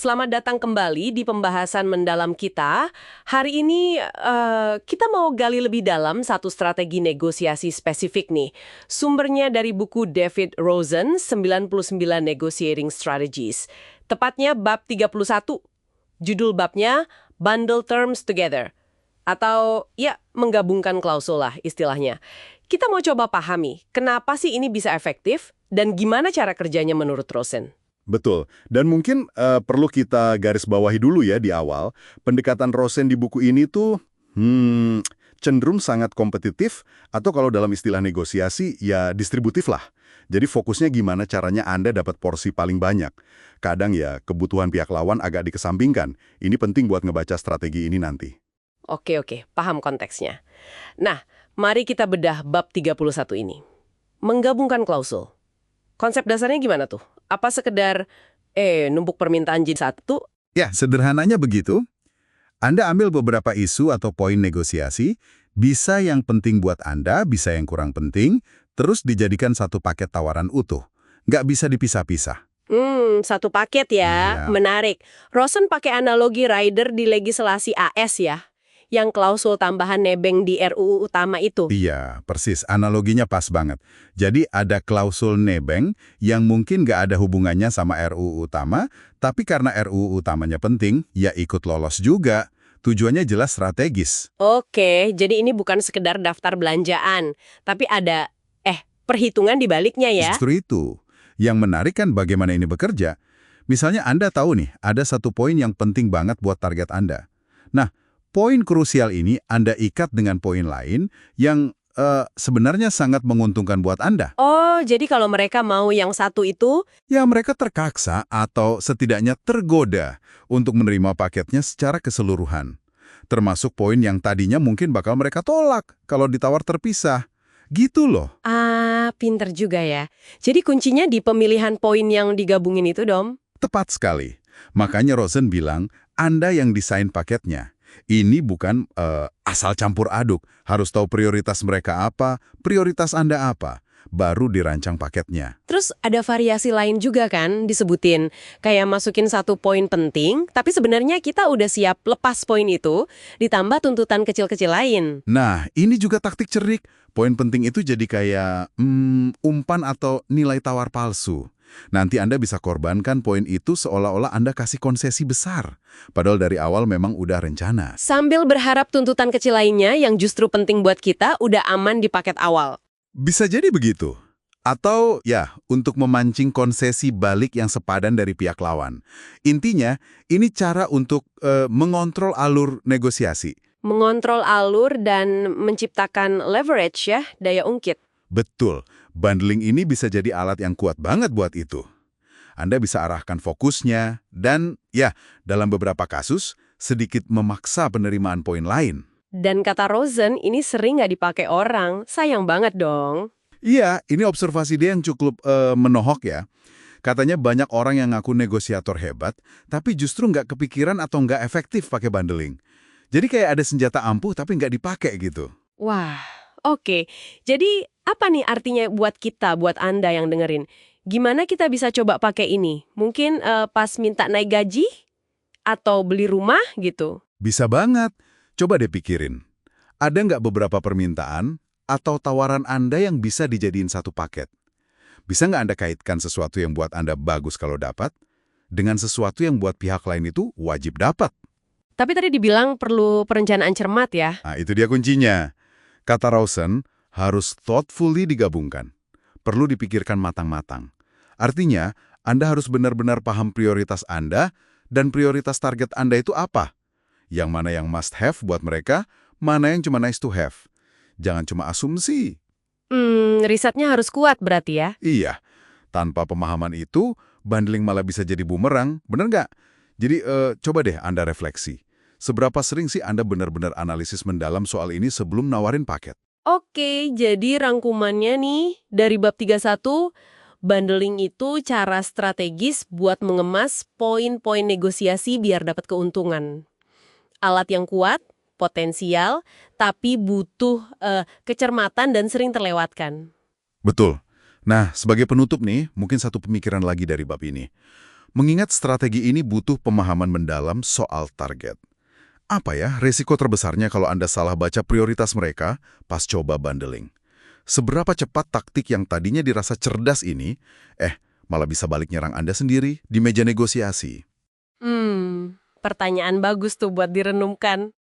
Selamat datang kembali di pembahasan mendalam kita. Hari ini kita mau gali lebih dalam satu strategi negosiasi spesifik nih. Sumbernya dari buku David Rosen, 99 Negotiating Strategies. Tepatnya bab 31. Judul babnya Bundle Terms Together. Atau ya, menggabungkan klausul lah istilahnya. Kita mau coba pahami, kenapa sih ini bisa efektif dan gimana cara kerjanya menurut Rosen? Betul. Dan mungkin perlu kita garis bawahi dulu ya di awal, pendekatan Rosen di buku ini tuh cenderung sangat kompetitif atau kalau dalam istilah negosiasi ya distributif lah. Jadi fokusnya gimana caranya Anda dapat porsi paling banyak. Kadang ya kebutuhan pihak lawan agak dikesampingkan. Ini penting buat ngebaca strategi ini nanti. Oke, paham konteksnya. Nah, mari kita bedah bab 31 ini. Menggabungkan klausul. Konsep dasarnya gimana tuh? Apa sekedar, numpuk permintaan jadi satu? Ya, sederhananya begitu. Anda ambil beberapa isu atau poin negosiasi, bisa yang penting buat Anda, bisa yang kurang penting, terus dijadikan satu paket tawaran utuh. Nggak bisa dipisah-pisah. Satu paket ya. Iya. Menarik. Rosen pakai analogi rider di legislasi AS ya, yang klausul tambahan nebeng di RUU utama itu. Iya, persis. Analoginya pas banget. Jadi ada klausul nebeng yang mungkin nggak ada hubungannya sama RUU utama, tapi karena RUU utamanya penting, ya ikut lolos juga. Tujuannya jelas strategis. Oke, jadi ini bukan sekedar daftar belanjaan, tapi ada, perhitungan di baliknya ya. Justru itu. Yang menarik kan bagaimana ini bekerja. Misalnya Anda tahu nih, ada satu poin yang penting banget buat target Anda. Nah, poin krusial ini Anda ikat dengan poin lain yang sebenarnya sangat menguntungkan buat Anda. Oh, jadi kalau mereka mau yang satu itu, Ya, mereka terkaksa atau setidaknya tergoda untuk menerima paketnya secara keseluruhan. Termasuk poin yang tadinya mungkin bakal mereka tolak kalau ditawar terpisah. Gitu loh. pinter juga ya. Jadi kuncinya di pemilihan poin yang digabungin itu, Dom? Tepat sekali. Makanya Rosen bilang, Anda yang desain paketnya. Ini bukan asal campur aduk. Harus tahu prioritas mereka apa, prioritas Anda apa. Baru dirancang paketnya. Terus ada variasi lain juga kan disebutin. Kayak masukin satu poin penting, tapi sebenarnya kita udah siap lepas poin itu, ditambah tuntutan kecil-kecil lain. Nah, ini juga taktik cerik. Poin penting itu jadi kayak umpan atau nilai tawar palsu. Nanti Anda bisa korbankan poin itu seolah-olah Anda kasih konsesi besar. Padahal dari awal memang udah rencana. Sambil berharap tuntutan kecil lainnya yang justru penting buat kita udah aman di paket awal. Bisa jadi begitu. Atau ya, untuk memancing konsesi balik yang sepadan dari pihak lawan. Intinya, ini cara untuk mengontrol alur negosiasi. Mengontrol alur dan menciptakan leverage ya, daya ungkit. Betul, bundling ini bisa jadi alat yang kuat banget buat itu. Anda bisa arahkan fokusnya, dan ya, dalam beberapa kasus, sedikit memaksa penerimaan poin lain. Dan kata Rosen, ini sering nggak dipakai orang. Sayang banget dong. Iya, ini observasi dia yang cukup menohok ya. Katanya banyak orang yang ngaku negosiator hebat, tapi justru nggak kepikiran atau nggak efektif pakai bundling. Jadi kayak ada senjata ampuh tapi nggak dipakai gitu. Wah, oke. Jadi apa nih artinya buat kita, buat Anda yang dengerin? Gimana kita bisa coba pakai ini? Mungkin pas minta naik gaji? Atau beli rumah gitu? Bisa banget. Coba deh pikirin. Ada nggak beberapa permintaan atau tawaran Anda yang bisa dijadiin satu paket? Bisa nggak Anda kaitkan sesuatu yang buat Anda bagus kalau dapat, dengan sesuatu yang buat pihak lain itu wajib dapat? Tapi tadi dibilang perlu perencanaan cermat ya. Nah, itu dia kuncinya. Kata Rosen, harus thoughtfully digabungkan. Perlu dipikirkan matang-matang. Artinya, Anda harus benar-benar paham prioritas Anda dan prioritas target Anda itu apa. Yang mana yang must have buat mereka, mana yang cuma nice to have. Jangan cuma asumsi. Risetnya harus kuat berarti ya. Iya, tanpa pemahaman itu, bundling malah bisa jadi bumerang, bener nggak? Jadi, coba deh Anda refleksi. Seberapa sering sih Anda benar-benar analisis mendalam soal ini sebelum nawarin paket? Oke, jadi rangkumannya nih dari bab 31, bundling itu cara strategis buat mengemas poin-poin negosiasi biar dapat keuntungan. Alat yang kuat, potensial, tapi butuh kecermatan dan sering terlewatkan. Betul. Nah, sebagai penutup nih, mungkin satu pemikiran lagi dari bab ini. Mengingat strategi ini butuh pemahaman mendalam soal target. Apa ya resiko terbesarnya kalau Anda salah baca prioritas mereka pas coba bundling? Seberapa cepat taktik yang tadinya dirasa cerdas ini, malah bisa balik nyerang Anda sendiri di meja negosiasi? Pertanyaan bagus tuh buat direnungkan.